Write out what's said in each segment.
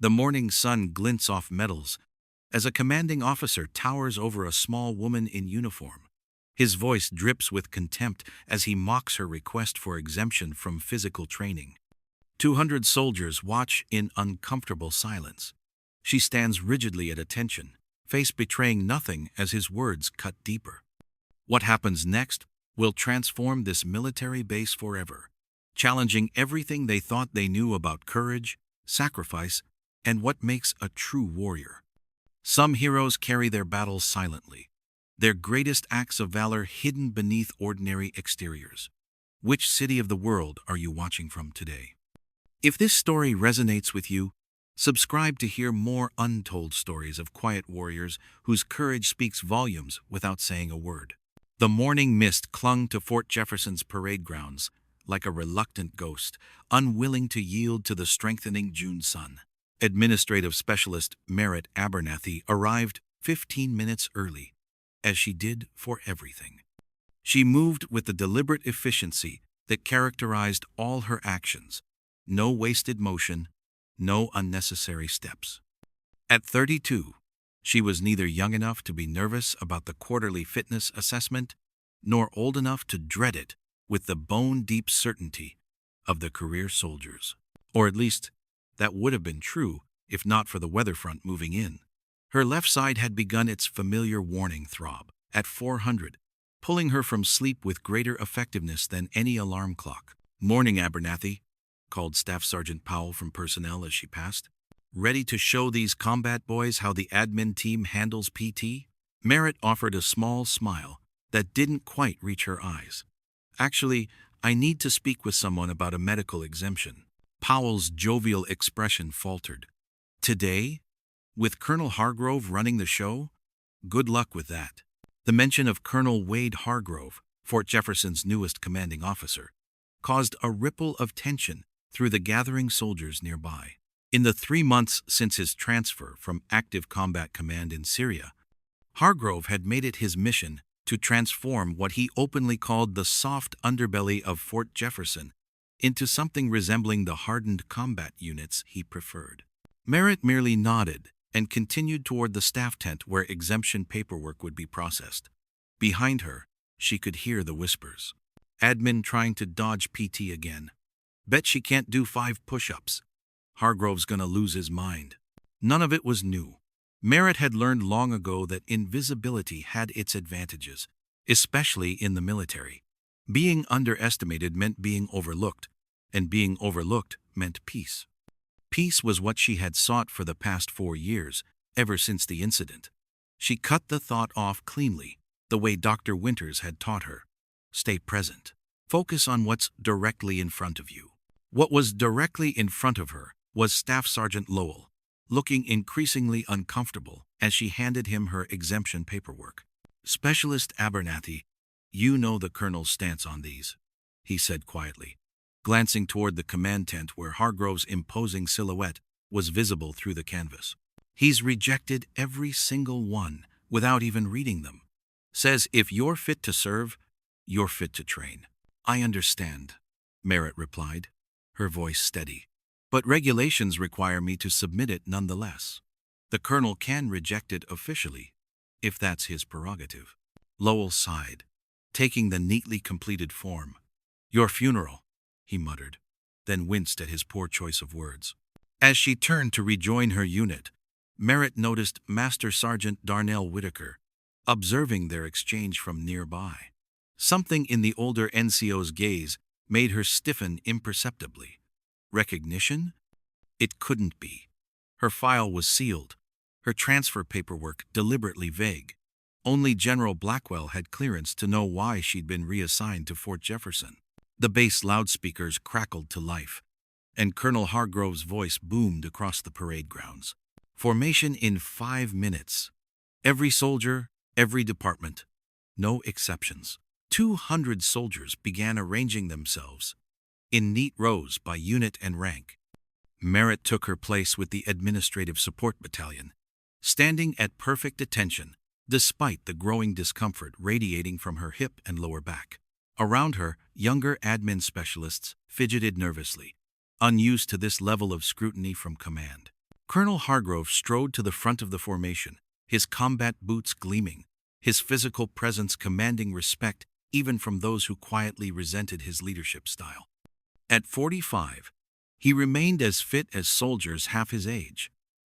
The morning sun glints off metals as a commanding officer towers over a small woman in uniform. His voice drips with contempt as he mocks her request for exemption from physical training. 200 soldiers watch in uncomfortable silence. She stands rigidly at attention, face betraying nothing as his words cut deeper. What happens next will transform this military base forever, challenging everything they thought they knew about courage, sacrifice, and what makes a true warrior. Some heroes carry their battles silently, their greatest acts of valor hidden beneath ordinary exteriors. Which city of the world are you watching from today? If this story resonates with you, subscribe to hear more untold stories of quiet warriors whose courage speaks volumes without saying a word. The morning mist clung to Fort Jefferson's parade grounds like a reluctant ghost, unwilling to yield to the strengthening June sun. Administrative Specialist Merritt Abernathy arrived 15 minutes early, as she did for everything. She moved with the deliberate efficiency that characterized all her actions. No wasted motion, no unnecessary steps. At 32, she was neither young enough to be nervous about the quarterly fitness assessment, nor old enough to dread it with the bone-deep certainty of the career soldiers. Or at least, that would have been true if not for the weather front moving in. Her left side had begun its familiar warning throb at 400, pulling her from sleep with greater effectiveness than any alarm clock. "Morning, Abernathy," called Staff Sergeant Powell from personnel as she passed. "Ready to show these combat boys how the admin team handles PT?" Merritt offered a small smile that didn't quite reach her eyes. "Actually, I need to speak with someone about a medical exemption." Powell's jovial expression faltered. "Today? With Colonel Hargrove running the show? Good luck with that." The mention of Colonel Wade Hargrove, Fort Jefferson's newest commanding officer, caused a ripple of tension through the gathering soldiers nearby. In the 3 months since his transfer from active combat command in Syria, Hargrove had made it his mission to transform what he openly called the soft underbelly of Fort Jefferson into something resembling the hardened combat units he preferred. Merritt merely nodded and continued toward the staff tent where exemption paperwork would be processed. Behind her, she could hear the whispers. "Admin trying to dodge PT again. Bet she can't do 5 push-ups. Hargrove's gonna lose his mind." None of it was new. Merritt had learned long ago that invisibility had its advantages, especially in the military. Being underestimated meant being overlooked, and being overlooked meant peace. Peace was what she had sought for the past 4 years, ever since the incident. She cut the thought off cleanly, the way Dr. Winters had taught her. Stay present. Focus on what's directly in front of you. What was directly in front of her was Staff Sergeant Lowell, looking increasingly uncomfortable as she handed him her exemption paperwork. "Specialist Abernathy, you know the colonel's stance on these," he said quietly, glancing toward the command tent where Hargrove's imposing silhouette was visible through the canvas. "He's rejected every single one without even reading them. Says if you're fit to serve, you're fit to train." "I understand," Merritt replied, her voice steady. "But regulations require me to submit it nonetheless. The colonel can reject it officially, if that's his prerogative." Lowell sighed, taking the neatly completed form. "Your funeral," he muttered, then winced at his poor choice of words. As she turned to rejoin her unit, Merritt noticed Master Sergeant Darnell Whitaker, observing their exchange from nearby. Something in the older NCO's gaze made her stiffen imperceptibly. Recognition? It couldn't be. Her file was sealed, her transfer paperwork deliberately vague. Only General Blackwell had clearance to know why she'd been reassigned to Fort Jefferson. The base loudspeakers crackled to life, and Colonel Hargrove's voice boomed across the parade grounds. "Formation in 5 minutes. Every soldier, every department. No exceptions." 200 soldiers began arranging themselves in neat rows by unit and rank. Merritt took her place with the Administrative Support Battalion, standing at perfect attention despite the growing discomfort radiating from her hip and lower back. Around her, younger admin specialists fidgeted nervously, unused to this level of scrutiny from command. Colonel Hargrove strode to the front of the formation, his combat boots gleaming, his physical presence commanding respect even from those who quietly resented his leadership style. At 45, he remained as fit as soldiers half his age,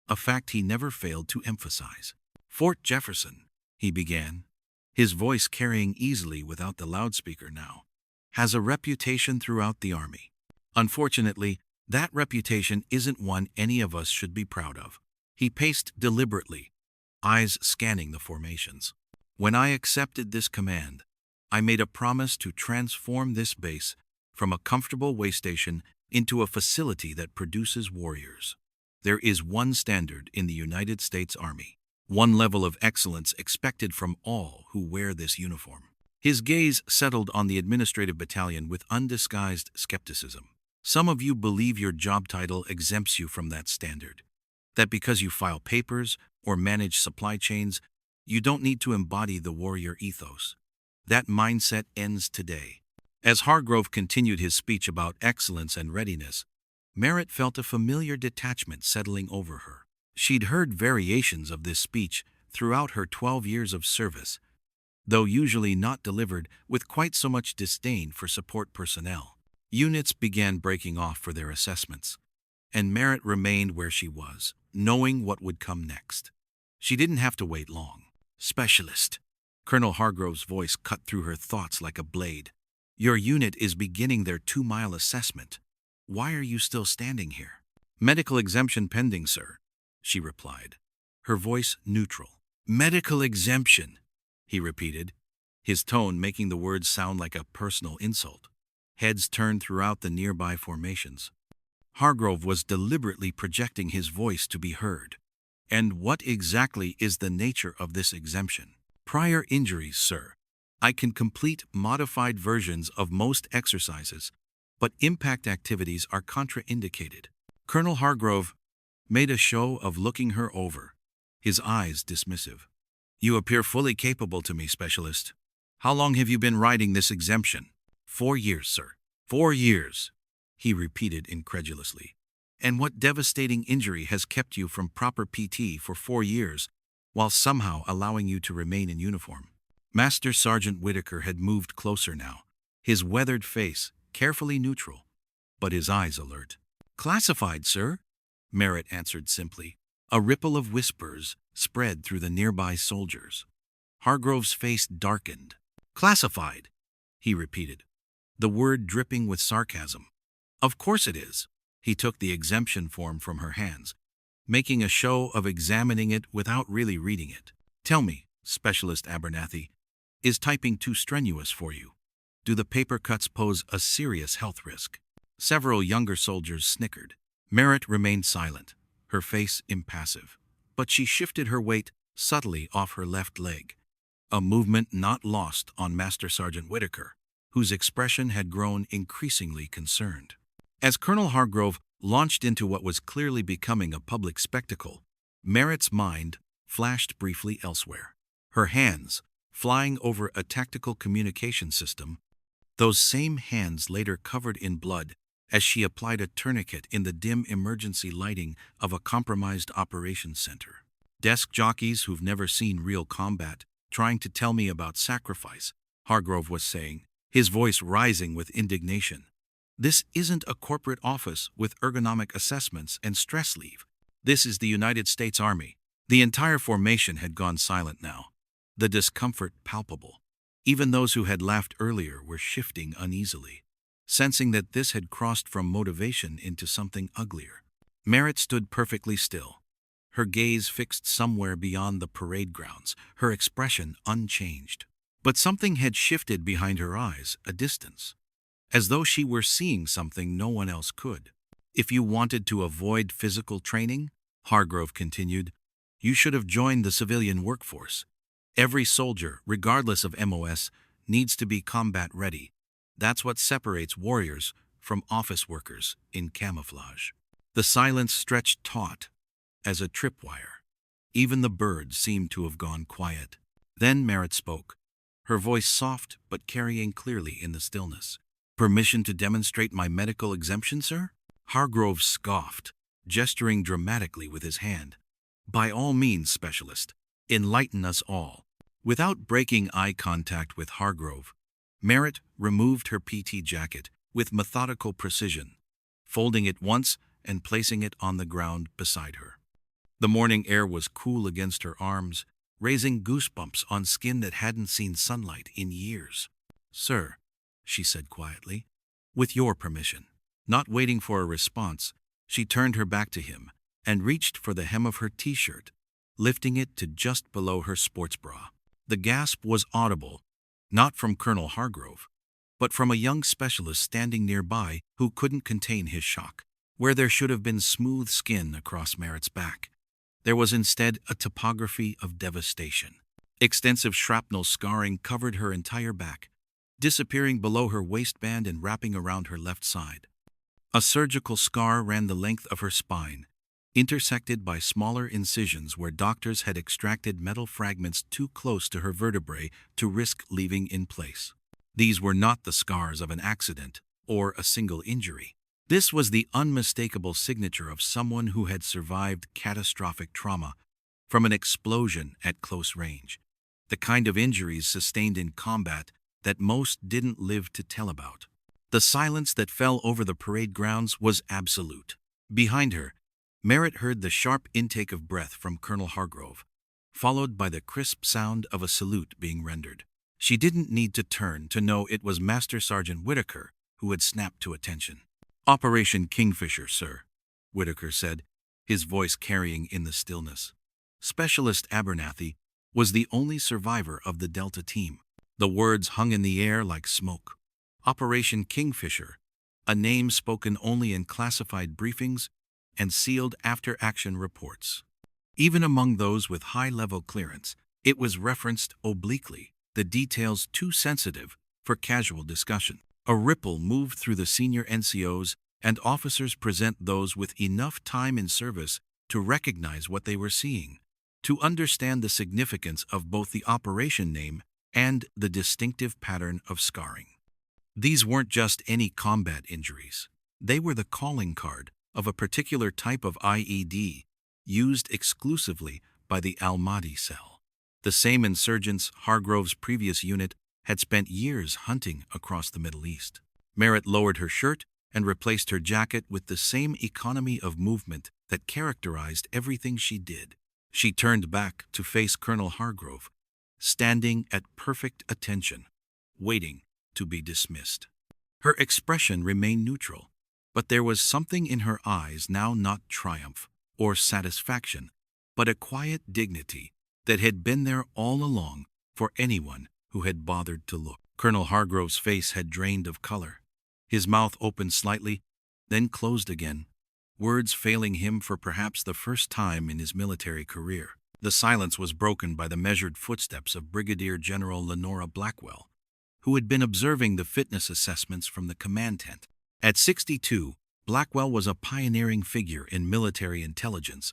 a fact he never failed to emphasize. "Fort Jefferson," he began, his voice carrying easily without the loudspeaker now, "has a reputation throughout the Army. Unfortunately, that reputation isn't one any of us should be proud of." He paced deliberately, eyes scanning the formations. "When I accepted this command, I made a promise to transform this base from a comfortable way station into a facility that produces warriors. There is one standard in the United States Army, one level of excellence expected from all who wear this uniform." His gaze settled on the administrative battalion with undisguised skepticism. "Some of you believe your job title exempts you from that standard, that because you file papers or manage supply chains, you don't need to embody the warrior ethos. That mindset ends today." As Hargrove continued his speech about excellence and readiness, Merritt felt a familiar detachment settling over her. She'd heard variations of this speech throughout her 12 years of service, though usually not delivered with quite so much disdain for support personnel. Units began breaking off for their assessments, and Merritt remained where she was, knowing what would come next. She didn't have to wait long. "Specialist," Colonel Hargrove's voice cut through her thoughts like a blade. "Your unit is beginning their 2-mile assessment. Why are you still standing here?" "Medical exemption pending, sir," she replied, her voice neutral. "Medical exemption," he repeated, his tone making the words sound like a personal insult. Heads turned throughout the nearby formations. Hargrove was deliberately projecting his voice to be heard. "And what exactly is the nature of this exemption?" "Prior injuries, sir. I can complete modified versions of most exercises, but impact activities are contraindicated." Colonel Hargrove made a show of looking her over, his eyes dismissive. "You appear fully capable to me, Specialist. How long have you been riding this exemption?" 4 years, sir." 4 years, he repeated incredulously. "And what devastating injury has kept you from proper PT for 4 years, while somehow allowing you to remain in uniform?" Master Sergeant Whitaker had moved closer now, his weathered face carefully neutral, but his eyes alert. "Classified, sir," Merritt answered simply. A ripple of whispers spread through the nearby soldiers. Hargrove's face darkened. "Classified," he repeated, the word dripping with sarcasm. "Of course it is." He took the exemption form from her hands, making a show of examining it without really reading it. "Tell me, Specialist Abernathy, is typing too strenuous for you? Do the paper cuts pose a serious health risk?" Several younger soldiers snickered. Merritt remained silent, her face impassive, but she shifted her weight subtly off her left leg, a movement not lost on Master Sergeant Whitaker, whose expression had grown increasingly concerned. As Colonel Hargrove launched into what was clearly becoming a public spectacle, Merritt's mind flashed briefly elsewhere. Her hands, flying over a tactical communication system, those same hands later covered in blood as she applied a tourniquet in the dim emergency lighting of a compromised operations center. "Desk jockeys who've never seen real combat, trying to tell me about sacrifice," Hargrove was saying, his voice rising with indignation. "This isn't a corporate office with ergonomic assessments and stress leave. This is the United States Army." The entire formation had gone silent now, the discomfort palpable. Even those who had laughed earlier were shifting uneasily, sensing that this had crossed from motivation into something uglier. Merritt stood perfectly still, her gaze fixed somewhere beyond the parade grounds, her expression unchanged. But something had shifted behind her eyes, a distance, as though she were seeing something no one else could. "If you wanted to avoid physical training," Hargrove continued, "you should have joined the civilian workforce. Every soldier, regardless of MOS, needs to be combat ready. That's what separates warriors from office workers in camouflage." The silence stretched taut as a tripwire. Even the birds seemed to have gone quiet. Then Merritt spoke, her voice soft but carrying clearly in the stillness. "Permission to demonstrate my medical exemption, sir?" Hargrove scoffed, gesturing dramatically with his hand. "By all means, Specialist, enlighten us all." Without breaking eye contact with Hargrove, Merritt removed her PT jacket with methodical precision, folding it once and placing it on the ground beside her. The morning air was cool against her arms, raising goosebumps on skin that hadn't seen sunlight in years. "Sir," she said quietly, "with your permission." Not waiting for a response, she turned her back to him and reached for the hem of her t-shirt, lifting it to just below her sports bra. The gasp was audible, not from Colonel Hargrove, but from a young specialist standing nearby who couldn't contain his shock. Where there should have been smooth skin across Merritt's back, there was instead a topography of devastation. Extensive shrapnel scarring covered her entire back, disappearing below her waistband and wrapping around her left side. A surgical scar ran the length of her spine, intersected by smaller incisions where doctors had extracted metal fragments too close to her vertebrae to risk leaving in place. These were not the scars of an accident or a single injury. This was the unmistakable signature of someone who had survived catastrophic trauma from an explosion at close range, the kind of injuries sustained in combat that most didn't live to tell about. The silence that fell over the parade grounds was absolute. Behind her, Merritt heard the sharp intake of breath from Colonel Hargrove, followed by the crisp sound of a salute being rendered. She didn't need to turn to know it was Master Sergeant Whitaker who had snapped to attention. "Operation Kingfisher, sir," Whitaker said, his voice carrying in the stillness. Specialist Abernathy was the only survivor of the Delta team. The words hung in the air like smoke. Operation Kingfisher, a name spoken only in classified briefings and sealed after-action reports. Even among those with high-level clearance, it was referenced obliquely, the details too sensitive for casual discussion. A ripple moved through the senior NCOs, and officers present those with enough time in service to recognize what they were seeing, to understand the significance of both the operation name and the distinctive pattern of scarring. These weren't just any combat injuries. They were the calling card of a particular type of IED used exclusively by the Almaty cell. The same insurgents Hargrove's previous unit had spent years hunting across the Middle East. Merritt lowered her shirt and replaced her jacket with the same economy of movement that characterized everything she did. She turned back to face Colonel Hargrove, standing at perfect attention, waiting to be dismissed. Her expression remained neutral, but there was something in her eyes now, not triumph or satisfaction, but a quiet dignity that had been there all along for anyone who had bothered to look. Colonel Hargrove's face had drained of color. His mouth opened slightly, then closed again, words failing him for perhaps the first time in his military career. The silence was broken by the measured footsteps of Brigadier General Lenora Blackwell, who had been observing the fitness assessments from the command tent. At 62, Blackwell was a pioneering figure in military intelligence,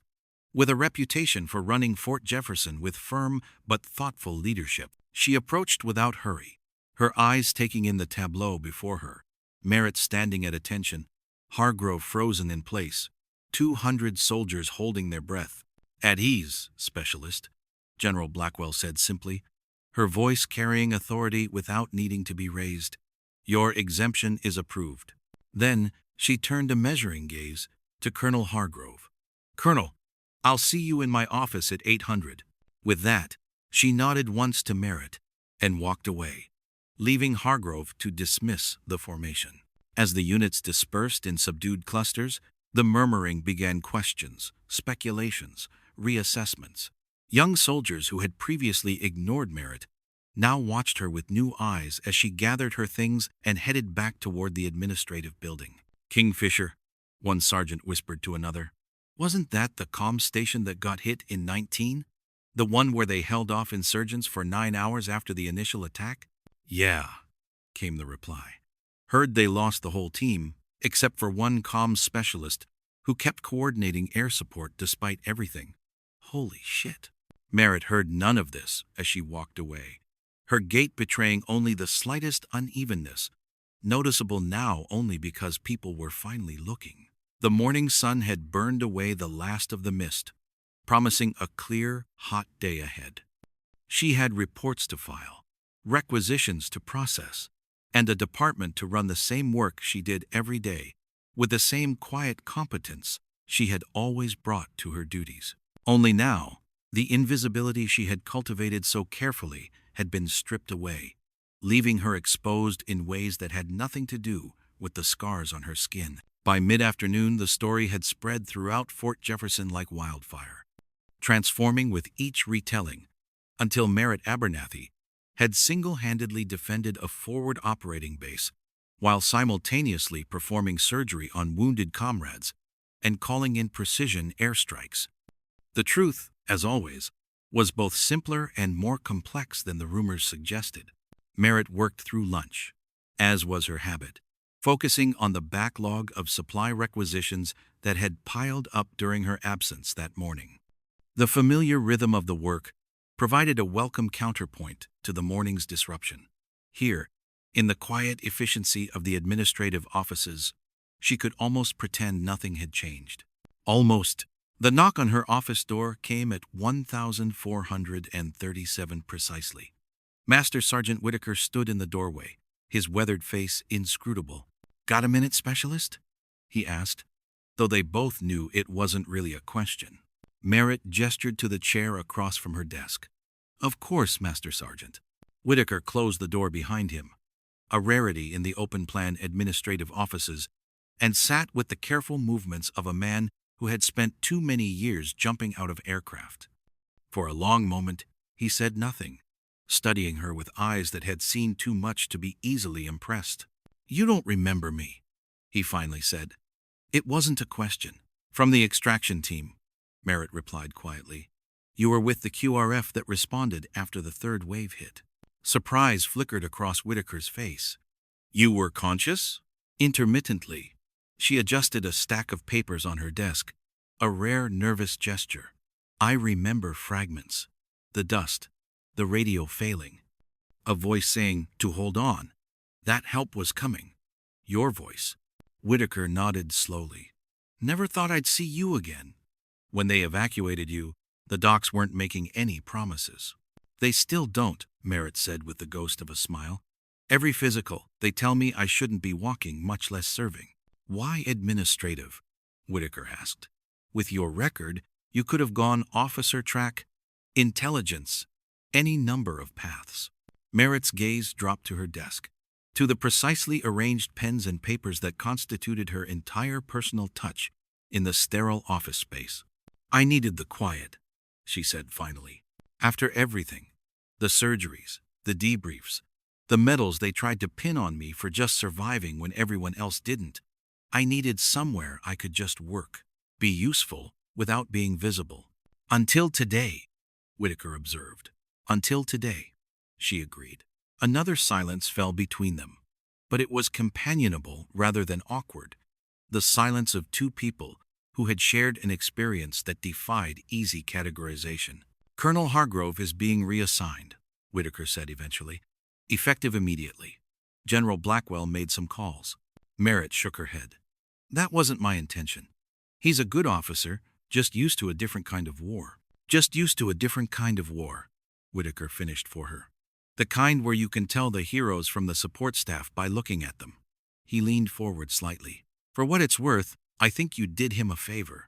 with a reputation for running Fort Jefferson with firm but thoughtful leadership. She approached without hurry, her eyes taking in the tableau before her. Merritt standing at attention, Hargrove frozen in place, 200 soldiers holding their breath. "At ease, Specialist," General Blackwell said simply, her voice carrying authority without needing to be raised. "Your exemption is approved." Then she turned a measuring gaze to Colonel Hargrove. "Colonel, I'll see you in my office at 800. With that, she nodded once to Merritt and walked away, leaving Hargrove to dismiss the formation. As the units dispersed in subdued clusters, the murmuring began: questions, speculations, reassessments. Young soldiers who had previously ignored Merritt now watched her with new eyes as she gathered her things and headed back toward the administrative building. "Kingfisher," one sergeant whispered to another. "Wasn't that the comm station that got hit in 19? The one where they held off insurgents for 9 hours after the initial attack?" "Yeah," came the reply. "Heard they lost the whole team, except for one comms specialist who kept coordinating air support despite everything." "Holy shit." Merritt heard none of this as she walked away, her gait betraying only the slightest unevenness, noticeable now only because people were finally looking. The morning sun had burned away the last of the mist, promising a clear, hot day ahead. She had reports to file, requisitions to process, and a department to run the same work she did every day, with the same quiet competence she had always brought to her duties. Only now, the invisibility she had cultivated so carefully had been stripped away, leaving her exposed in ways that had nothing to do with the scars on her skin. By mid-afternoon, the story had spread throughout Fort Jefferson like wildfire, transforming with each retelling, until Merritt Abernathy had single-handedly defended a forward operating base while simultaneously performing surgery on wounded comrades and calling in precision airstrikes. The truth, as always, was both simpler and more complex than the rumors suggested. Merritt worked through lunch, as was her habit, focusing on the backlog of supply requisitions that had piled up during her absence that morning. The familiar rhythm of the work provided a welcome counterpoint to the morning's disruption. Here, in the quiet efficiency of the administrative offices, she could almost pretend nothing had changed. Almost. The knock on her office door came at 1437 precisely. Master Sergeant Whitaker stood in the doorway, his weathered face inscrutable. "Got a minute, Specialist?" he asked, though they both knew it wasn't really a question. Merritt gestured to the chair across from her desk. "Of course, Master Sergeant." Whitaker closed the door behind him, a rarity in the open-plan administrative offices, and sat with the careful movements of a man who had spent too many years jumping out of aircraft. For a long moment, he said nothing, studying her with eyes that had seen too much to be easily impressed. "You don't remember me," he finally said. "It wasn't a question." "From the extraction team," Merritt replied quietly. "You were with the QRF that responded after the third wave hit." Surprise flickered across Whitaker's face. "You were conscious?" Intermittently. She adjusted a stack of papers on her desk, a rare nervous gesture. "I remember fragments. The dust, the radio failing. A voice saying to hold on. That help was coming. Your voice." Whitaker nodded slowly. "Never thought I'd see you again." "When they evacuated you, the docs weren't making any promises." "They still don't," Merritt said with the ghost of a smile. "Every physical, they tell me I shouldn't be walking, much less serving." "Why administrative?" Whitaker asked. "With your record, you could have gone officer track, intelligence, any number of paths." Merritt's gaze dropped to her desk, to the precisely arranged pens and papers that constituted her entire personal touch in the sterile office space. "I needed the quiet," she said finally. "After everything, the surgeries, the debriefs, the medals they tried to pin on me for just surviving when everyone else didn't, I needed somewhere I could just work, be useful without being visible." "Until today," Whitaker observed. "Until today," she agreed. Another silence fell between them, but it was companionable rather than awkward, the silence of two people who had shared an experience that defied easy categorization. "Colonel Hargrove is being reassigned," Whitaker said eventually, "effective immediately. General Blackwell made some calls." Merritt shook her head. "That wasn't my intention. He's a good officer, just used to a different kind of war." "Just used to a different kind of war," Whitaker finished for her. "The kind where you can tell the heroes from the support staff by looking at them." He leaned forward slightly. "For what it's worth, I think you did him a favor.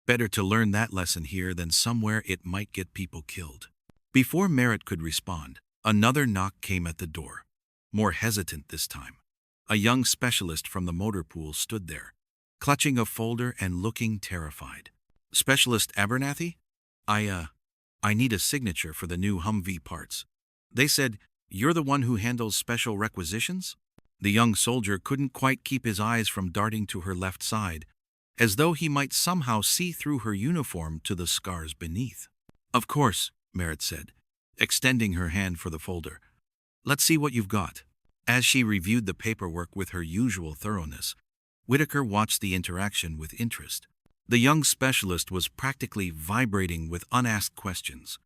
Better to learn that lesson here than somewhere it might get people killed." Before Merritt could respond, another knock came at the door, more hesitant this time. A young specialist from the motor pool stood there, clutching a folder and looking terrified. "Specialist Abernathy? I need a signature for the new Humvee parts. They said, you're the one who handles special requisitions?" The young soldier couldn't quite keep his eyes from darting to her left side, as though he might somehow see through her uniform to the scars beneath. "Of course," Merritt said, extending her hand for the folder. "Let's see what you've got." As she reviewed the paperwork with her usual thoroughness, Whitaker watched the interaction with interest. The young specialist was practically vibrating with unasked questions,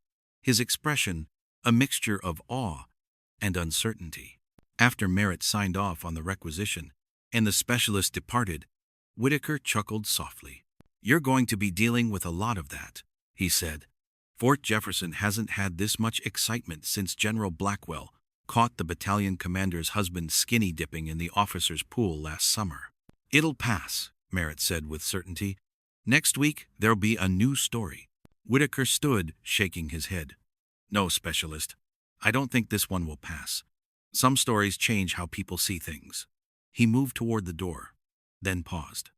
his expression a mixture of awe and uncertainty. After Merritt signed off on the requisition and the specialist departed, Whitaker chuckled softly. "You're going to be dealing with a lot of that," he said. "Fort Jefferson hasn't had this much excitement since General Blackwell caught the battalion commander's husband skinny dipping in the officers' pool last summer." "It'll pass," Merritt said with certainty. "Next week, there'll be a new story." Whitaker stood, shaking his head. "No, Specialist. I don't think this one will pass. Some stories change how people see things." He moved toward the door, then paused.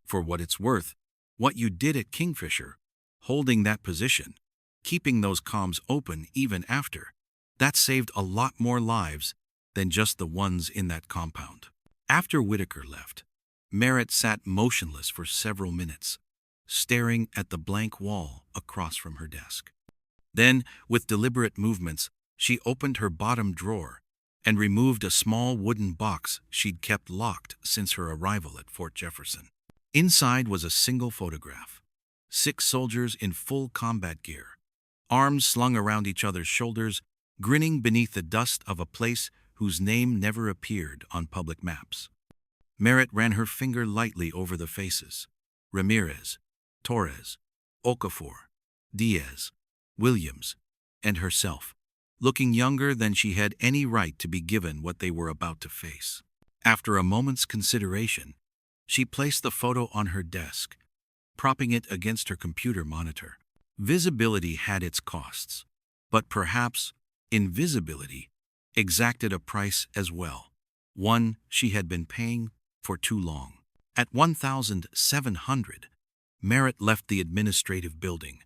"For what it's worth, what you did at Kingfisher, holding that position, keeping those comms open even after, that saved a lot more lives than just the ones in that compound." After Whitaker left, Merritt sat motionless for several minutes, staring at the blank wall across from her desk. Then, with deliberate movements, she opened her bottom drawer and removed a small wooden box she'd kept locked since her arrival at Fort Jefferson. Inside was a single photograph. 6 soldiers in full combat gear, arms slung around each other's shoulders, grinning beneath the dust of a place whose name never appeared on public maps. Merritt ran her finger lightly over the faces: Ramirez, Torres, Okafor, Diaz, Williams, and herself, looking younger than she had any right to be given what they were about to face. After a moment's consideration, she placed the photo on her desk, propping it against her computer monitor. Visibility had its costs, but perhaps invisibility exacted a price as well, one she had been paying for too long. At 1700, Merritt left the administrative building,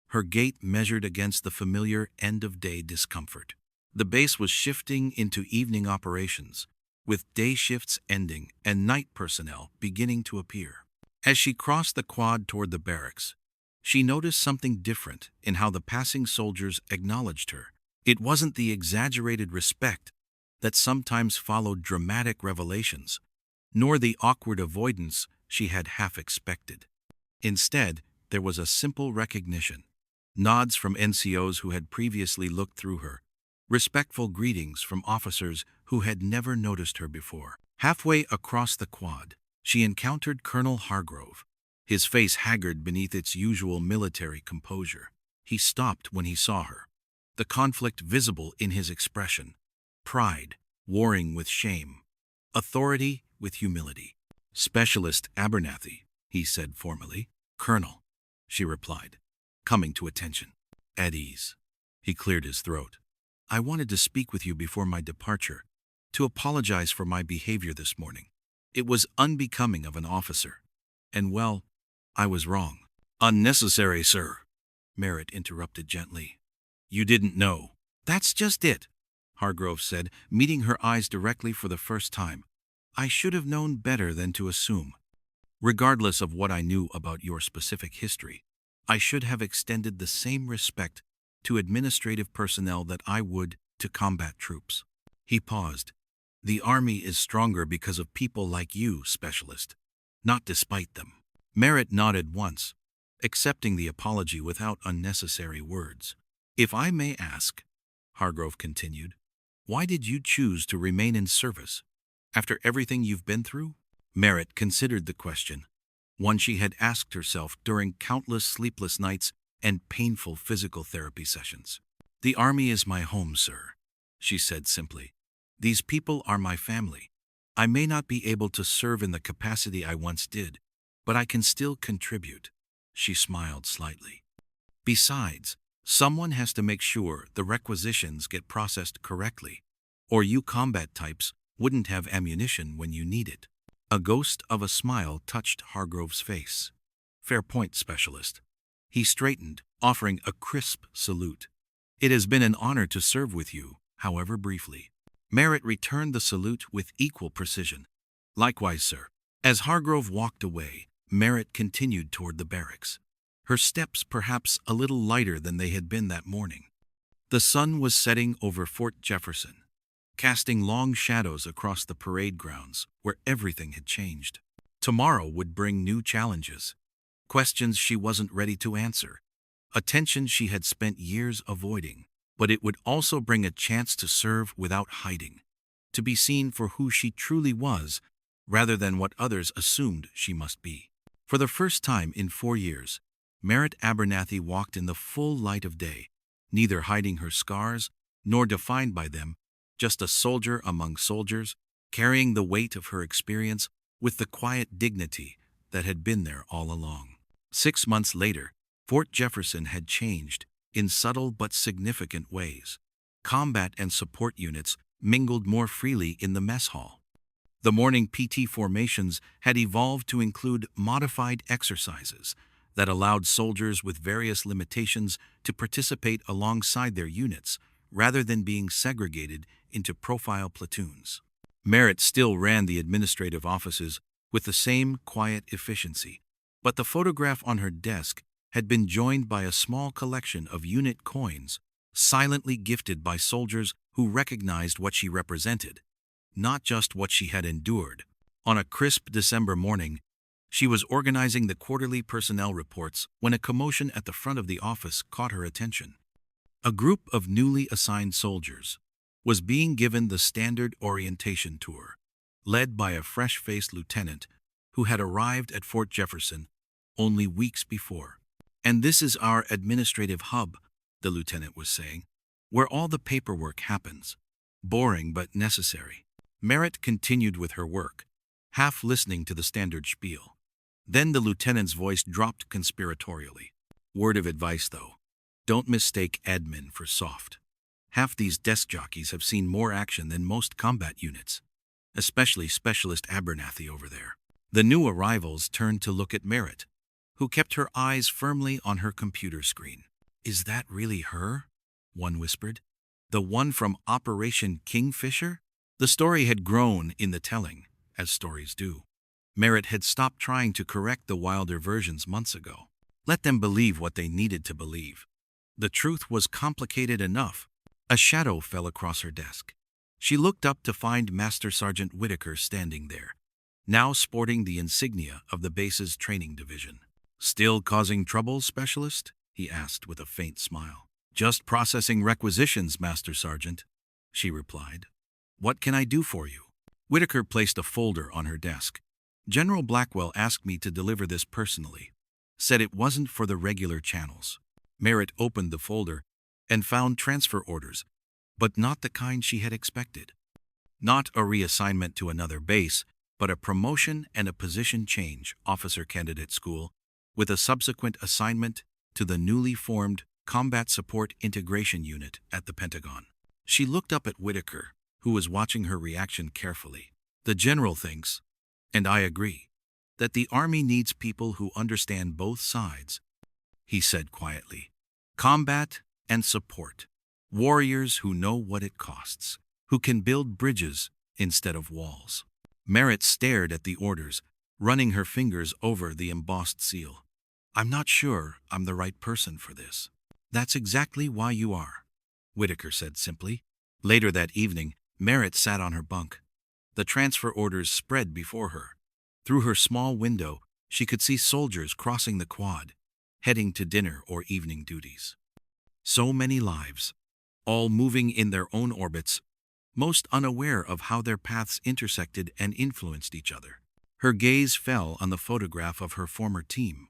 her gait measured against the familiar end-of-day discomfort. The base was shifting into evening operations, with day shifts ending and night personnel beginning to appear. As she crossed the quad toward the barracks, she noticed something different in how the passing soldiers acknowledged her. It wasn't the exaggerated respect that sometimes followed dramatic revelations, nor the awkward avoidance she had half expected. Instead, there was a simple recognition: nods from NCOs who had previously looked through her, respectful greetings from officers who had never noticed her before. Halfway across the quad, she encountered Colonel Hargrove, his face haggard beneath its usual military composure. He stopped when he saw her, the conflict visible in his expression: pride warring with shame, authority with humility. "Specialist Abernathy," he said formally. "Colonel," she replied, coming to attention. "At ease." He cleared his throat. "I wanted to speak with you before my departure, to apologize for my behavior this morning. It was unbecoming of an officer, and well, I was wrong." "Unnecessary, sir," Merritt interrupted gently. "You didn't know." "That's just it," Hargrove said, meeting her eyes directly for the first time. "I should have known better than to assume. Regardless of what I knew about your specific history, I should have extended the same respect to administrative personnel that I would to combat troops." He paused. "The Army is stronger because of people like you, Specialist, not despite them." Merritt nodded once, accepting the apology without unnecessary words. "If I may ask," Hargrove continued, "why did you choose to remain in service after everything you've been through?" Merritt considered the question, one she had asked herself during countless sleepless nights and painful physical therapy sessions. "The Army is my home, sir," she said simply. "These people are my family. I may not be able to serve in the capacity I once did, but I can still contribute." She smiled slightly. "Besides, someone has to make sure the requisitions get processed correctly, or you combat types wouldn't have ammunition when you need it." A ghost of a smile touched Hargrove's face. "Fair point, Specialist." He straightened, offering a crisp salute. "It has been an honor to serve with you, however briefly." Merritt returned the salute with equal precision. "Likewise, sir." As Hargrove walked away, Merritt continued toward the barracks, her steps perhaps a little lighter than they had been that morning. The sun was setting over Fort Jefferson, casting long shadows across the parade grounds where everything had changed. Tomorrow would bring new challenges, questions she wasn't ready to answer, attention she had spent years avoiding. But it would also bring a chance to serve without hiding, to be seen for who she truly was rather than what others assumed she must be. For the first time in 4 years, Merritt Abernathy walked in the full light of day, neither hiding her scars nor defined by them, just a soldier among soldiers, carrying the weight of her experience with the quiet dignity that had been there all along. 6 months later, Fort Jefferson had changed in subtle but significant ways. Combat and support units mingled more freely in the mess hall. The morning PT formations had evolved to include modified exercises that allowed soldiers with various limitations to participate alongside their units, rather than being segregated into profile platoons. Merritt still ran the administrative offices with the same quiet efficiency, but the photograph on her desk had been joined by a small collection of unit coins, silently gifted by soldiers who recognized what she represented, not just what she had endured. On a crisp December morning, she was organizing the quarterly personnel reports when a commotion at the front of the office caught her attention. A group of newly assigned soldiers was being given the standard orientation tour, led by a fresh-faced lieutenant who had arrived at Fort Jefferson only weeks before. "And this is our administrative hub," the lieutenant was saying, "where all the paperwork happens. Boring but necessary." Merritt continued with her work, half listening to the standard spiel. Then the lieutenant's voice dropped conspiratorially. "Word of advice, though. Don't mistake admin for soft. Half these desk jockeys have seen more action than most combat units, especially Specialist Abernathy over there." The new arrivals turned to look at Merritt, who kept her eyes firmly on her computer screen. "Is that really her?" one whispered. "The one from Operation Kingfisher?" The story had grown in the telling, as stories do. Merritt had stopped trying to correct the wilder versions months ago. Let them believe what they needed to believe. The truth was complicated enough. A shadow fell across her desk. She looked up to find Master Sergeant Whitaker standing there, now sporting the insignia of the base's training division. "Still causing trouble, Specialist?" he asked with a faint smile. "Just processing requisitions, Master Sergeant," she replied. "What can I do for you?" Whitaker placed a folder on her desk. "General Blackwell asked me to deliver this personally. Said it wasn't for the regular channels." Merritt opened the folder and found transfer orders, but not the kind she had expected. Not a reassignment to another base, but a promotion and a position change, Officer Candidate School, with a subsequent assignment to the newly formed Combat Support Integration Unit at the Pentagon. She looked up at Whitaker, who was watching her reaction carefully. "The general thinks, and I agree, that the Army needs people who understand both sides," he said quietly. "Combat and support. Warriors who know what it costs, who can build bridges instead of walls." Merritt stared at the orders, running her fingers over the embossed seal. "I'm not sure I'm the right person for this." "That's exactly why you are," Whitaker said simply. Later that evening, Merritt sat on her bunk. The transfer orders spread before her. Through her small window, she could see soldiers crossing the quad, heading to dinner or evening duties. So many lives, all moving in their own orbits, most unaware of how their paths intersected and influenced each other. Her gaze fell on the photograph of her former team,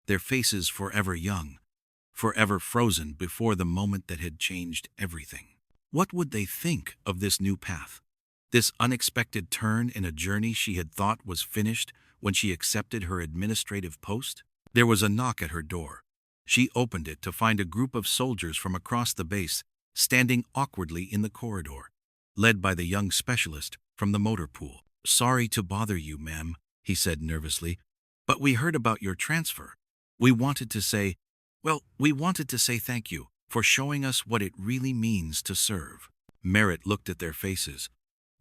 their faces forever young, forever frozen before the moment that had changed everything. What would they think of this new path? This unexpected turn in a journey she had thought was finished when she accepted her administrative post? There was a knock at her door. She opened it to find a group of soldiers from across the base standing awkwardly in the corridor, led by the young specialist from the motor pool. "Sorry to bother you, ma'am," he said nervously, "but we heard about your transfer. We wanted to say thank you for showing us what it really means to serve." Merritt looked at their faces.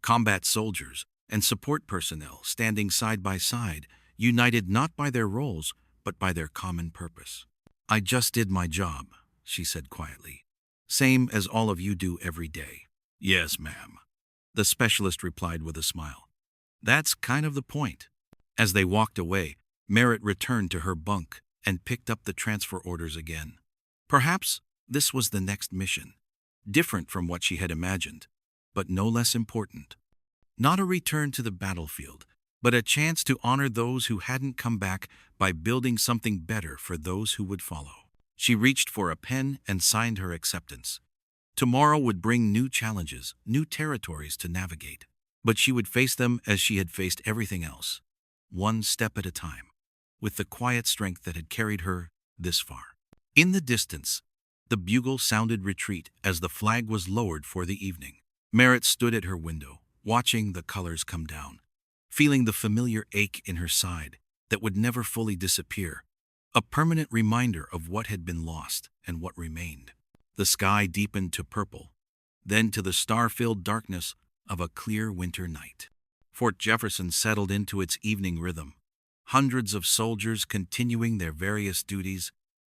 Combat soldiers and support personnel standing side by side, united not by their roles, but by their common purpose. "I just did my job," she said quietly. "Same as all of you do every day." "Yes, ma'am," the specialist replied with a smile. "That's kind of the point." As they walked away, Merritt returned to her bunk and picked up the transfer orders again. Perhaps this was the next mission, different from what she had imagined, but no less important. Not a return to the battlefield, but a chance to honor those who hadn't come back by building something better for those who would follow. She reached for a pen and signed her acceptance. Tomorrow would bring new challenges, new territories to navigate. But she would face them as she had faced everything else, one step at a time, with the quiet strength that had carried her this far. In the distance, the bugle sounded retreat as the flag was lowered for the evening. Merritt stood at her window, watching the colors come down, feeling the familiar ache in her side that would never fully disappear, a permanent reminder of what had been lost and what remained. The sky deepened to purple, then to the star-filled darkness of a clear winter night. Fort Jefferson settled into its evening rhythm, hundreds of soldiers continuing their various duties,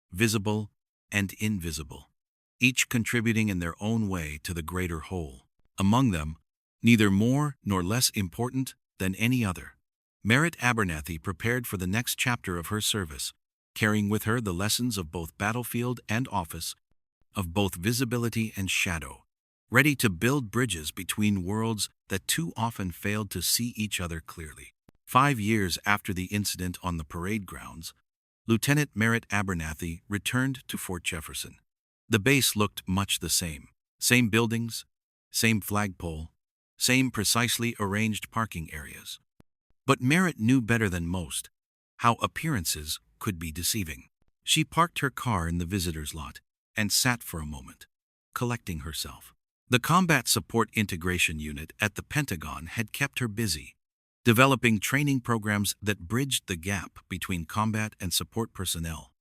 visible and invisible, each contributing in their own way to the greater whole. Among them, neither more nor less important than any other, Merritt Abernathy prepared for the next chapter of her service, carrying with her the lessons of both battlefield and office, of both visibility and shadow, ready to build bridges between worlds that too often failed to see each other clearly. 5 years after the incident on the parade grounds, Lieutenant Merritt Abernathy returned to Fort Jefferson. The base looked much the same. Same buildings, same flagpole, same precisely arranged parking areas. But Merritt knew better than most how appearances could be deceiving. She parked her car in the visitor's lot and sat for a moment, collecting herself. The Combat Support Integration Unit at the Pentagon had kept her busy, developing training programs that bridged the gap between combat and support personnel,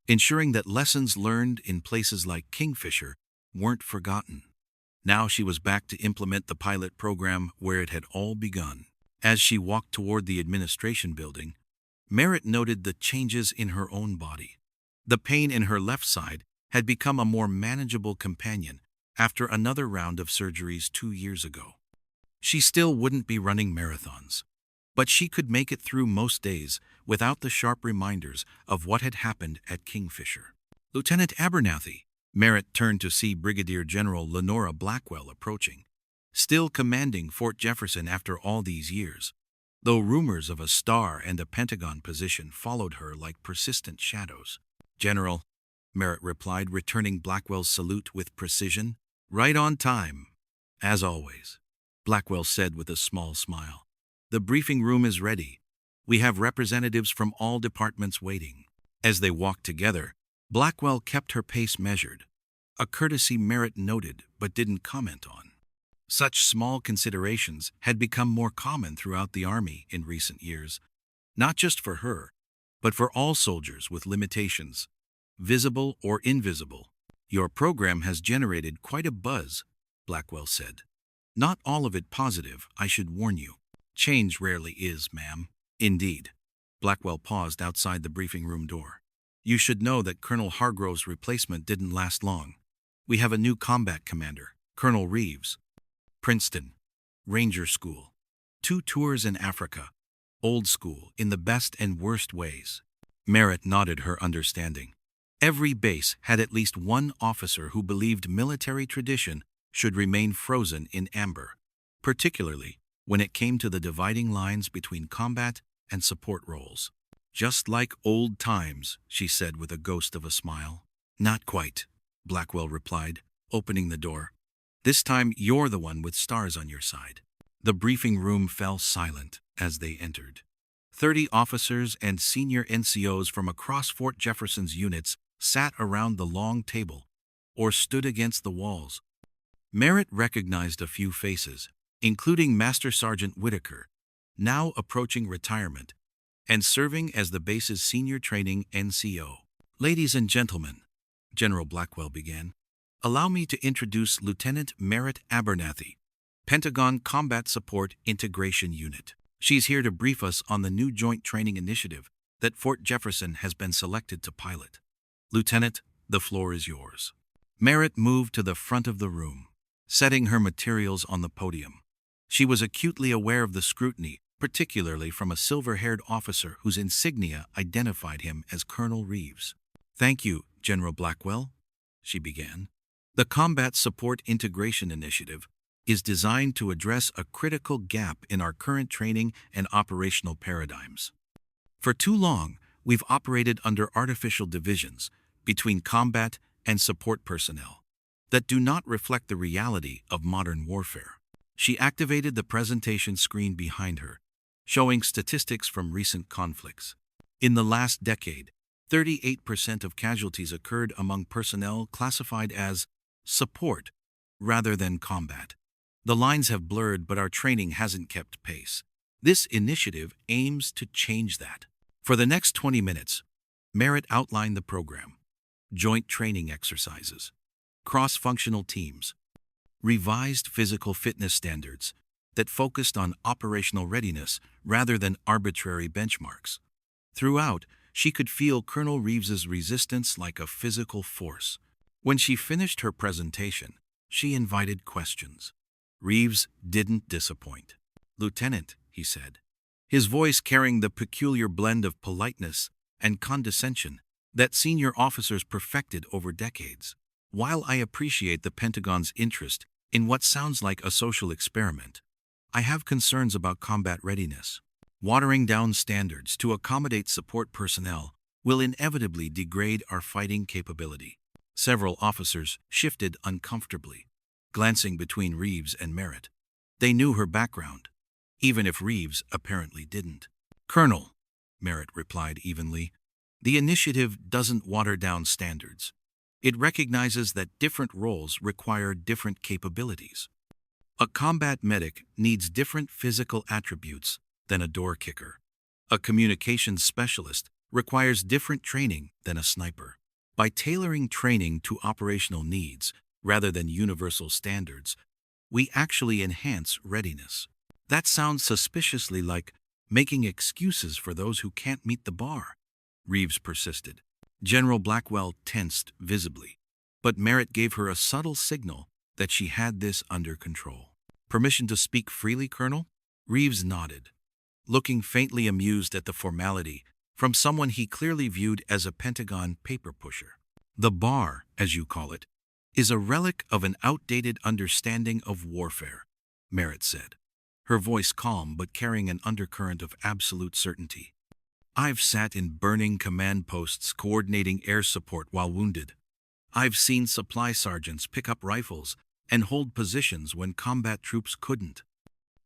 ensuring that lessons learned in places like Kingfisher weren't forgotten. Now she was back to implement the pilot program where it had all begun. As she walked toward the administration building, Merritt noted the changes in her own body. The pain in her left side had become a more manageable companion after another round of surgeries 2 years ago. She still wouldn't be running marathons, but she could make it through most days without the sharp reminders of what had happened at Kingfisher. Lieutenant Abernathy, Merritt turned to see Brigadier General Lenora Blackwell approaching, still commanding Fort Jefferson after all these years, though rumors of a star and a Pentagon position followed her like persistent shadows. "General," Merritt replied, returning Blackwell's salute with precision. "Right on time, as always," Blackwell said with a small smile. "The briefing room is ready. We have representatives from all departments waiting." As they walked together, Blackwell kept her pace measured, a courtesy Merritt noted but didn't comment on. Such small considerations had become more common throughout the Army in recent years, not just for her, but for all soldiers with limitations, visible or invisible. "Your program has generated quite a buzz," Blackwell said. "Not all of it positive, I should warn you. Change rarely is, ma'am." "Indeed." Blackwell paused outside the briefing room door. "You should know that Colonel Hargrove's replacement didn't last long. We have a new combat commander, Colonel Reeves. Princeton, Ranger School. 2 tours in Africa. Old school, in the best and worst ways." Merritt nodded her understanding. Every base had at least one officer who believed military tradition should remain frozen in amber, particularly when it came to the dividing lines between combat and support roles. "Just like old times," she said with a ghost of a smile. "Not quite," Blackwell replied, opening the door. "This time you're the one with stars on your side." The briefing room fell silent as they entered. 30 officers and senior NCOs from across Fort Jefferson's units sat around the long table or stood against the walls. Merritt recognized a few faces, including Master Sergeant Whitaker, now approaching retirement and serving as the base's senior training NCO. "Ladies and gentlemen," General Blackwell began, "allow me to introduce Lieutenant Merritt Abernathy, Pentagon Combat Support Integration Unit. She's here to brief us on the new joint training initiative that Fort Jefferson has been selected to pilot. Lieutenant, the floor is yours." Merritt moved to the front of the room, setting her materials on the podium. She was acutely aware of the scrutiny, particularly from a silver-haired officer whose insignia identified him as Colonel Reeves. "Thank you, General Blackwell," she began. "The Combat Support Integration Initiative, is designed to address a critical gap in our current training and operational paradigms. For too long, we've operated under artificial divisions between combat and support personnel that do not reflect the reality of modern warfare. She activated the presentation screen behind her, showing statistics from recent conflicts. In the last decade, 38% of casualties occurred among personnel classified as support rather than combat. The lines have blurred, but our training hasn't kept pace. This initiative aims to change that. For the next 20 minutes, Merritt outlined the program: joint training exercises, cross-functional teams, revised physical fitness standards that focused on operational readiness rather than arbitrary benchmarks. Throughout, she could feel Colonel Reeves's resistance like a physical force. When she finished her presentation, she invited questions. Reeves didn't disappoint. "Lieutenant," he said, his voice carrying the peculiar blend of politeness and condescension that senior officers perfected over decades. "While I appreciate the Pentagon's interest in what sounds like a social experiment, I have concerns about combat readiness. Watering down standards to accommodate support personnel will inevitably degrade our fighting capability." Several officers shifted uncomfortably, glancing between Reeves and Merritt. They knew her background, even if Reeves apparently didn't. "Colonel," Merritt replied evenly, "the initiative doesn't water down standards. It recognizes that different roles require different capabilities. A combat medic needs different physical attributes than a door kicker. A communications specialist requires different training than a sniper. By tailoring training to operational needs rather than universal standards, we actually enhance readiness." "That sounds suspiciously like making excuses for those who can't meet the bar," Reeves persisted. General Blackwell tensed visibly, but Merritt gave her a subtle signal that she had this under control. "Permission to speak freely, Colonel?" Reeves nodded, looking faintly amused at the formality from someone he clearly viewed as a Pentagon paper pusher. "The bar, as you call it, is a relic of an outdated understanding of warfare," Merritt said, her voice calm but carrying an undercurrent of absolute certainty. "I've sat in burning command posts coordinating air support while wounded. I've seen supply sergeants pick up rifles and hold positions when combat troops couldn't.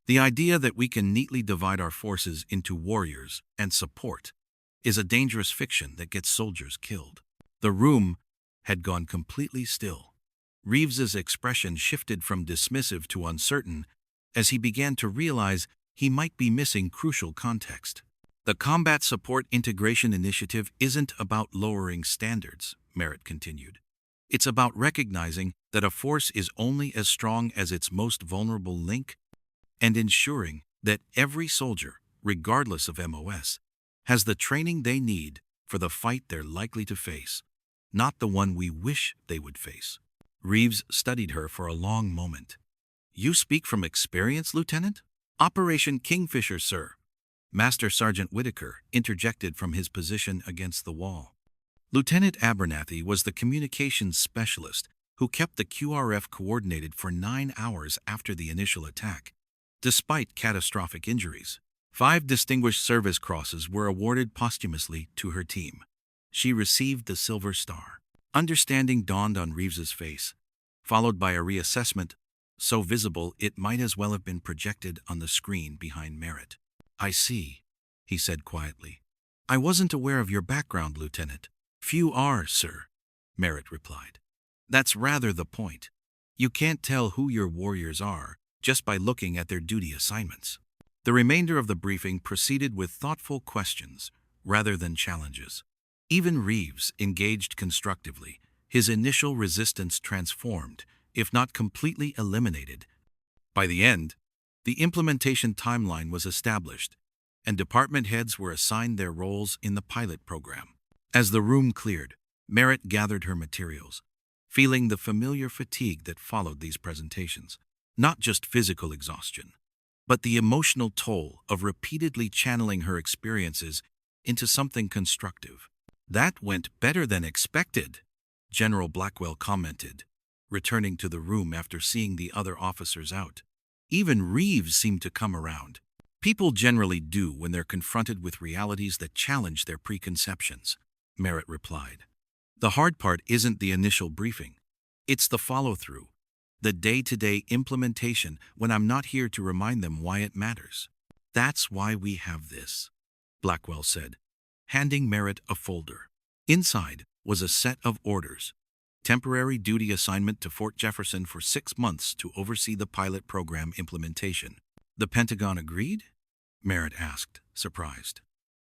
The idea that we can neatly divide our forces into warriors and support is a dangerous fiction that gets soldiers killed." The room had gone completely still. Reeves's expression shifted from dismissive to uncertain as he began to realize he might be missing crucial context. "The Combat Support Integration Initiative isn't about lowering standards," Merritt continued. "It's about recognizing that a force is only as strong as its most vulnerable link and ensuring that every soldier, regardless of MOS, has the training they need for the fight they're likely to face, not the one we wish they would face." Reeves studied her for a long moment. "You speak from experience, Lieutenant?" "Operation Kingfisher, sir," Master Sergeant Whitaker interjected from his position against the wall. Lieutenant Abernathy was the communications specialist who kept the QRF coordinated for 9 hours after the initial attack. Despite catastrophic injuries, 5 Distinguished Service Crosses were awarded posthumously to her team. She received the Silver Star. Understanding dawned on Reeves's face, followed by a reassessment so visible it might as well have been projected on the screen behind Merritt. "I see," he said quietly. "I wasn't aware of your background, Lieutenant." "Few are, sir," Merritt replied. "That's rather the point. You can't tell who your warriors are just by looking at their duty assignments." The remainder of the briefing proceeded with thoughtful questions rather than challenges. Even Reeves engaged constructively. His initial resistance transformed, if not completely eliminated. By the end, the implementation timeline was established, and department heads were assigned their roles in the pilot program. As the room cleared, Merritt gathered her materials, feeling the familiar fatigue that followed these presentations. Not just physical exhaustion, but the emotional toll of repeatedly channeling her experiences into something constructive. "That went better than expected," General Blackwell commented, returning to the room after seeing the other officers out. Even Reeves seemed to come around. People generally do when they're confronted with realities that challenge their preconceptions, Merritt replied. The hard part isn't the initial briefing. It's the follow-through, the day-to-day implementation when I'm not here to remind them why it matters. That's why we have this, Blackwell said, handing Merritt a folder. Inside was a set of orders. Temporary duty assignment to Fort Jefferson for 6 months to oversee the pilot program implementation. The Pentagon agreed? Merritt asked, surprised.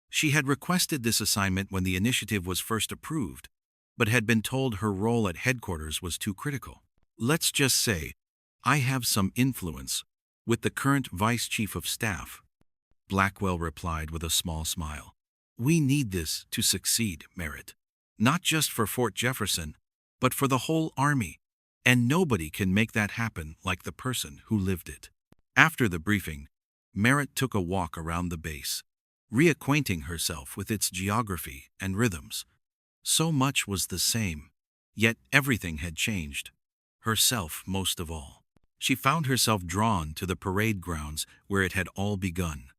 She had requested this assignment when the initiative was first approved, but had been told her role at headquarters was too critical. Let's just say, I have some influence with the current Vice Chief of Staff, Blackwell replied with a small smile. We need this to succeed, Merritt. Not just for Fort Jefferson, but for the whole Army. And nobody can make that happen like the person who lived it. After the briefing, Merritt took a walk around the base, reacquainting herself with its geography and rhythms. So much was the same, yet everything had changed. Herself most of all. She found herself drawn to the parade grounds where it had all begun.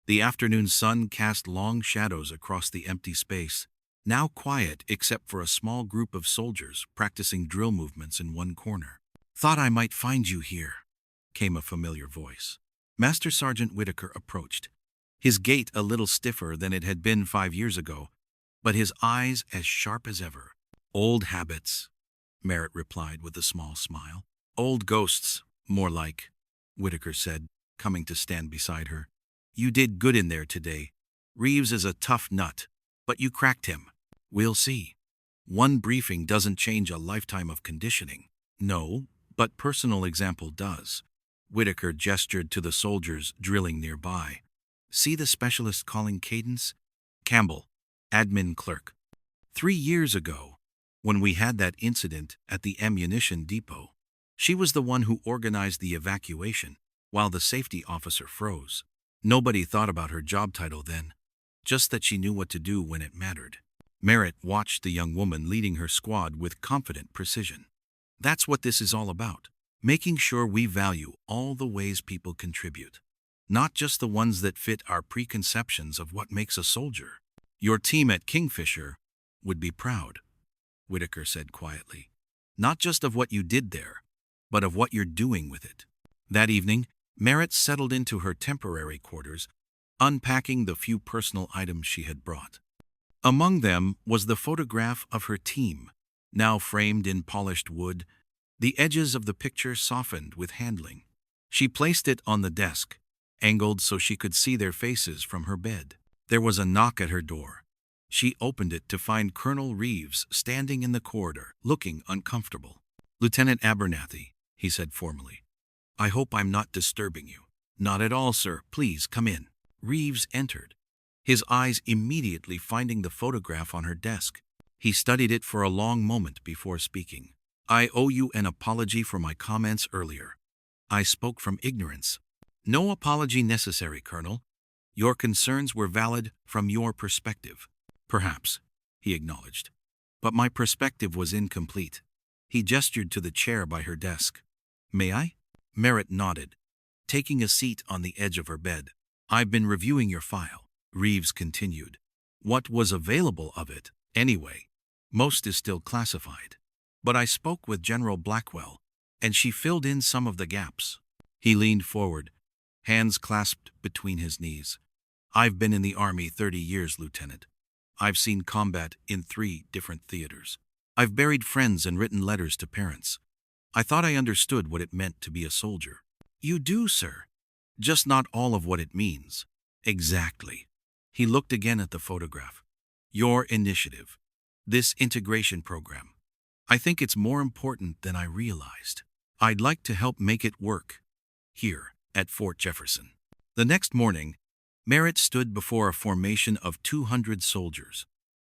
The afternoon sun cast long shadows across the empty space, now quiet except for a small group of soldiers practicing drill movements in one corner. Thought I might find you here, came a familiar voice. Master Sergeant Whitaker approached, his gait a little stiffer than it had been 5 years ago, but his eyes as sharp as ever. Old habits, Merritt replied with a small smile. Old ghosts, more like, Whitaker said, coming to stand beside her. You did good in there today. Reeves is a tough nut, but you cracked him. We'll see. One briefing doesn't change a lifetime of conditioning. No, but personal example does. Whitaker gestured to the soldiers drilling nearby. See the specialist calling cadence? Campbell, admin clerk. 3 years ago, when we had that incident at the ammunition depot, she was the one who organized the evacuation, while the safety officer froze. Nobody thought about her job title then, just that she knew what to do when it mattered. Merritt watched the young woman leading her squad with confident precision. That's what this is all about, making sure we value all the ways people contribute, not just the ones that fit our preconceptions of what makes a soldier. Your team at Kingfisher would be proud, Whitaker said quietly, not just of what you did there, but of what you're doing with it. That evening, Merritt settled into her temporary quarters, unpacking the few personal items she had brought. Among them was the photograph of her team, now framed in polished wood, the edges of the picture softened with handling. She placed it on the desk, angled so she could see their faces from her bed. There was a knock at her door. She opened it to find Colonel Reeves standing in the corridor, looking uncomfortable. Lieutenant Abernathy, he said formally. I hope I'm not disturbing you. Not at all, sir. Please come in. Reeves entered, his eyes immediately finding the photograph on her desk. He studied it for a long moment before speaking. I owe you an apology for my comments earlier. I spoke from ignorance. No apology necessary, Colonel. Your concerns were valid from your perspective. Perhaps, he acknowledged. But my perspective was incomplete. He gestured to the chair by her desk. May I? Merritt nodded, taking a seat on the edge of her bed. I've been reviewing your file, Reeves continued. What was available of it, anyway? Most is still classified. But I spoke with General Blackwell, and she filled in some of the gaps. He leaned forward, hands clasped between his knees. I've been in the Army 30 years, Lieutenant. I've seen combat in 3 different theaters. I've buried friends and written letters to parents. I thought I understood what it meant to be a soldier. You do, sir. Just not all of what it means. Exactly. He looked again at the photograph. Your initiative. This integration program. I think it's more important than I realized. I'd like to help make it work. Here, at Fort Jefferson. The next morning, Merritt stood before a formation of 200 soldiers,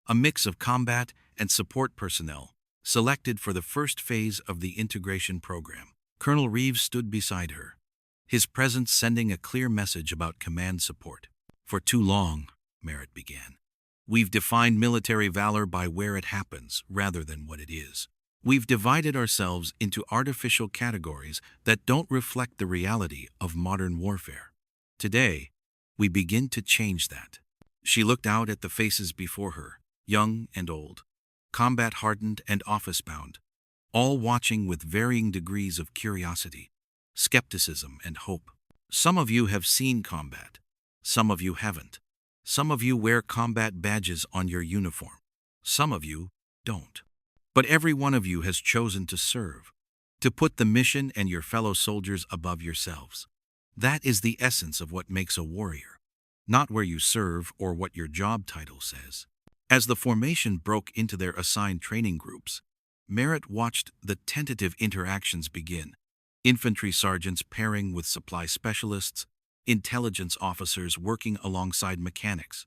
a mix of combat and support personnel, selected for the first phase of the integration program. Colonel Reeves stood beside her, his presence sending a clear message about command support. For too long, Merritt began, we've defined military valor by where it happens rather than what it is. We've divided ourselves into artificial categories that don't reflect the reality of modern warfare. Today, we begin to change that. She looked out at the faces before her, young and old, combat-hardened and office-bound, all watching with varying degrees of curiosity, skepticism, and hope. Some of you have seen combat. Some of you haven't. Some of you wear combat badges on your uniform. Some of you don't. But every one of you has chosen to serve, to put the mission and your fellow soldiers above yourselves. That is the essence of what makes a warrior, not where you serve or what your job title says. As the formation broke into their assigned training groups, Merritt watched the tentative interactions begin. Infantry sergeants pairing with supply specialists, intelligence officers working alongside mechanics.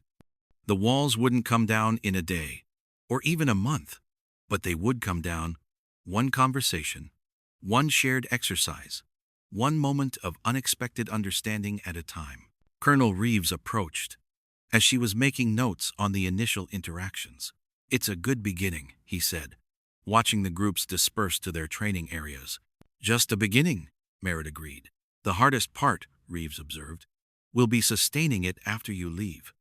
The walls wouldn't come down in a day, or even a month, but they would come down, one conversation, one shared exercise, one moment of unexpected understanding at a time. Colonel Reeves approached, as she was making notes on the initial interactions. "It's a good beginning," he said, watching the groups disperse to their training areas. "Just a beginning," Merritt agreed. "The hardest part," Reeves observed, "will be sustaining it after you leave,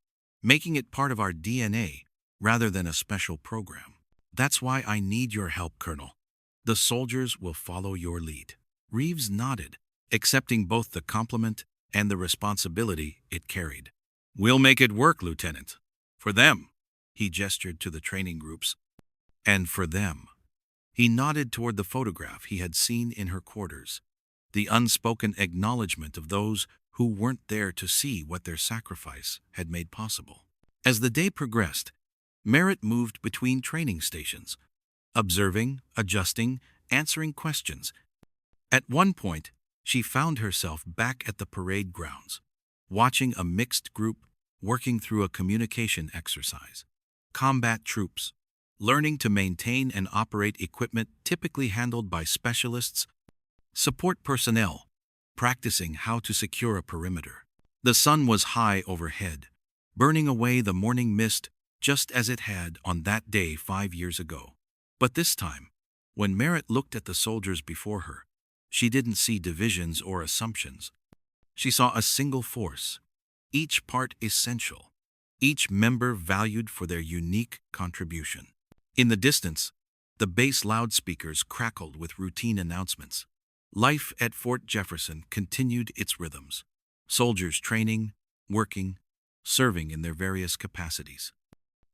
making it part of our DNA rather than a special program. That's why I need your help, Colonel. The soldiers will follow your lead." Reeves nodded, accepting both the compliment and the responsibility it carried. "We'll make it work, Lieutenant. For them." He gestured to the training groups. "And for them." He nodded toward the photograph he had seen in her quarters, the unspoken acknowledgement of those who weren't there to see what their sacrifice had made possible. As the day progressed, Merritt moved between training stations, observing, adjusting, answering questions. At one point, she found herself back at the parade grounds, watching a mixed group working through a communication exercise. Combat troops, learning to maintain and operate equipment typically handled by specialists. Support personnel, practicing how to secure a perimeter. The sun was high overhead, burning away the morning mist just as it had on that day 5 years ago. But this time, when Merritt looked at the soldiers before her, she didn't see divisions or assumptions. She saw a single force, each part essential, each member valued for their unique contribution. In the distance, the base loudspeakers crackled with routine announcements. Life at Fort Jefferson continued its rhythms, soldiers training, working, serving in their various capacities.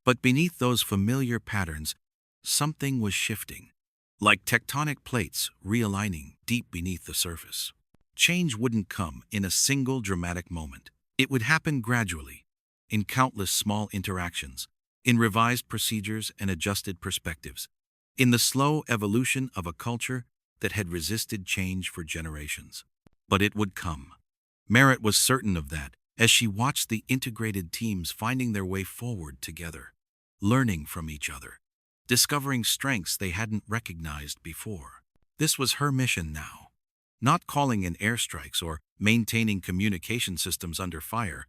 But beneath those familiar patterns, something was shifting, like tectonic plates realigning deep beneath the surface. Change wouldn't come in a single dramatic moment. It would happen gradually, in countless small interactions, in revised procedures and adjusted perspectives, in the slow evolution of a culture that had resisted change for generations. But it would come. Merritt was certain of that as she watched the integrated teams finding their way forward together, learning from each other, discovering strengths they hadn't recognized before. This was her mission now, not calling in airstrikes or maintaining communication systems under fire,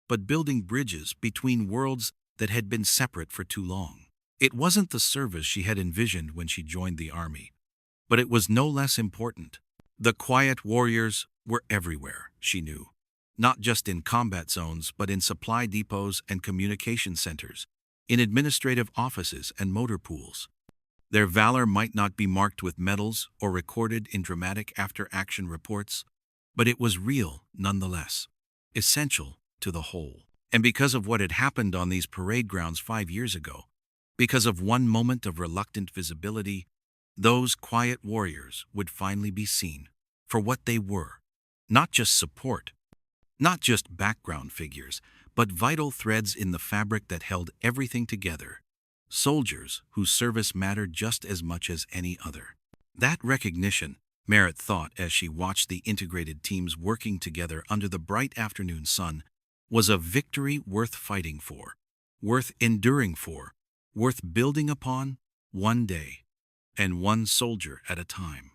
but building bridges between worlds that had been separate for too long. It wasn't the service she had envisioned when she joined the army, but it was no less important. The quiet warriors were everywhere, she knew, not just in combat zones, but in supply depots and communication centers, in administrative offices and motor pools. Their valor might not be marked with medals or recorded in dramatic after-action reports, but it was real nonetheless, essential to the whole. And because of what had happened on these parade grounds 5 years ago, because of one moment of reluctant visibility, those quiet warriors would finally be seen for what they were, not just support, not just background figures, but vital threads in the fabric that held everything together, soldiers whose service mattered just as much as any other. That recognition, Merritt thought as she watched the integrated teams working together under the bright afternoon sun, was a victory worth fighting for, worth enduring for, worth building upon, one day, and one soldier at a time.